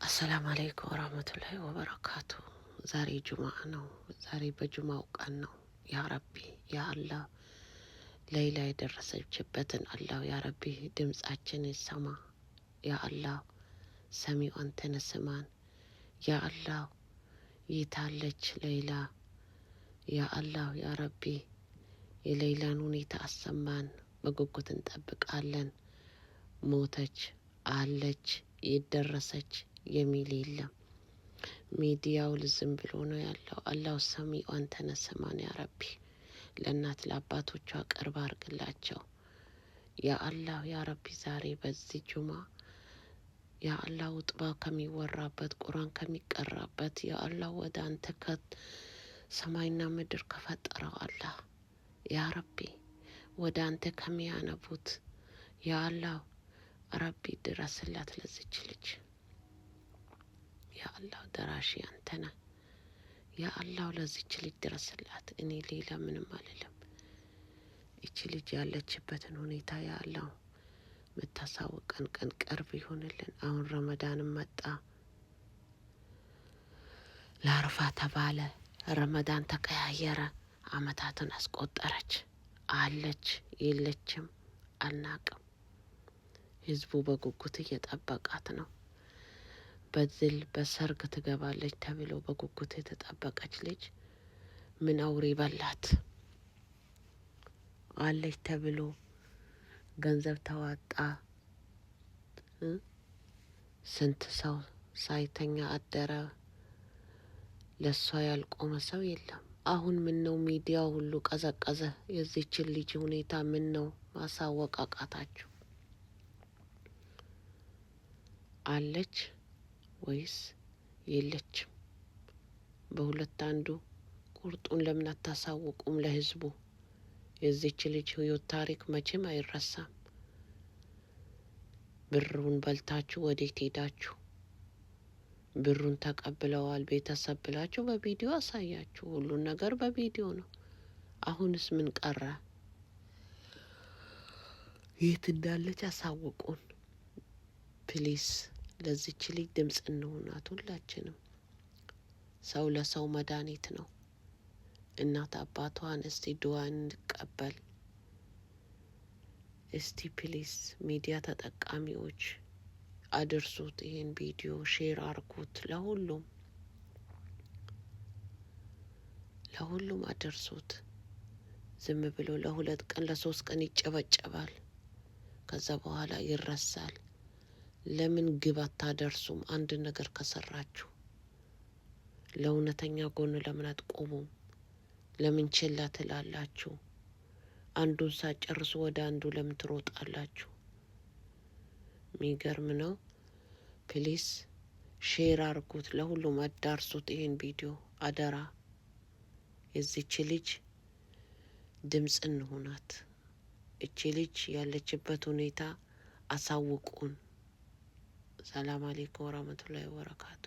አሰላሙ አለይኩም ወራህመቱላሂ ወበረካቱ። ዛሬ ጁምዓ ነው። ዛሬ በጁምዓው ቀን ነው። ያ ረቢ ያ አላህ ሌይላ የደረሰችበትን አላህ ያ ረቢ ድምጻችን ይሰማ። ያ አላህ ሰሚው አንተነ ስማን። ያ አላህ ይታለች ሌይላ። ያ አላህ ያ ረቢ የሌይላን ሁኔታ አሰማን። በጉጉት እንጠብቃለን። ሞተች አለች ይደረሰች የሚል የለም። ሚዲያው ዝም ብሎ ነው ያለው። አላሁ ሰሚዑ አንተነ ስማን። ያ ረቢ ለእናት ለአባቶቿ ቅርብ አርግላቸው። ያ አላህ ያ ረቢ ዛሬ በዚህ ጁማ ያ አላህ ውጥባ ከሚወራበት ቁርአን ከሚቀራበት ያ አላህ ወደ አንተ ከሰማይና ምድር ከፈጠረው አላህ ያ ረቢ ወደ አንተ ከሚያነቡት ያ አላህ ረቢ ድረስላት ለዚች ልጅ። ያ አላህ ደራሺ አንተ ነህ። ያ አላህ ለዚች ልጅ ድረስላት። እኔ ሌላ ምንም አልልም። እቺ ልጅ ያለችበትን ሁኔታ ያ አላህ የምታሳውቀን ቀን ቅርብ ይሆንልን። አሁን ረመዳንም መጣ። ለአረፋ ተባለ። ረመዳን ተቀያየረ። አመታትን አስቆጠረች። አለች የለችም አልናቅም። ህዝቡ በጉጉት እየጠበቃት ነው። በዝል በሰርግ ትገባለች ተብሎ በጉጉት የተጠበቀች ልጅ ምን አውሬ በላት። አለች ተብሎ ገንዘብ ተዋጣ። ስንት ሰው ሳይተኛ አደረ። ለሷ ያልቆመ ሰው የለም። አሁን ምን ነው ሚዲያው ሁሉ ቀዘቀዘ። የዚችን ልጅ ሁኔታ ምን ነው ማሳወቅ አቃታችሁ? አለች ወይስ የለችም? በሁለት አንዱ ቁርጡን ለምን አታሳውቁም ለህዝቡ? የዚች ልጅ ህይወት ታሪክ መቼም አይረሳም። ብሩን በልታችሁ ወዴት ሄዳችሁ? ብሩን ተቀብለዋል ቤተሰብ ብላችሁ በቪዲዮ አሳያችሁ። ሁሉን ነገር በቪዲዮ ነው። አሁንስ ምን ቀረ? የት እንዳለች አሳውቁን ፕሊስ። ለዚች ልጅ ድምጽ እንሆናት ሁላችንም። ሰው ለሰው መድኃኒት ነው። እናት አባቷን እስቲ ዱዓ እንቀበል። እስቲ ፕሊስ ሚዲያ ተጠቃሚዎች አድርሱት። ይሄን ቪዲዮ ሼር አርጉት። ለሁሉም አድርሱት። ዝም ብሎ ለሁለት ቀን ለሶስት ቀን ይጨበጨባል። ከዛ በኋላ ይረሳል። ለምን ግብ አታደርሱም? አንድ ነገር ከሰራችሁ ለእውነተኛ ጎን ለምን አትቆሙም? ለምን ችላ ትላላችሁ? አንዱን ሳጨርሱ ወደ አንዱ ለምን ትሮጣላችሁ? ሚገርም ነው። ፕሊስ ሼር አርጉት፣ ለሁሉም አዳርሱት። ይሄን ቪዲዮ አደራ። የዚች ልጅ ድምጽ እንሆናት። እቺ ልጅ ያለችበት ሁኔታ አሳውቁን። ሰላም አለይኩም ወራህመቱላሂ ወበረካቱ።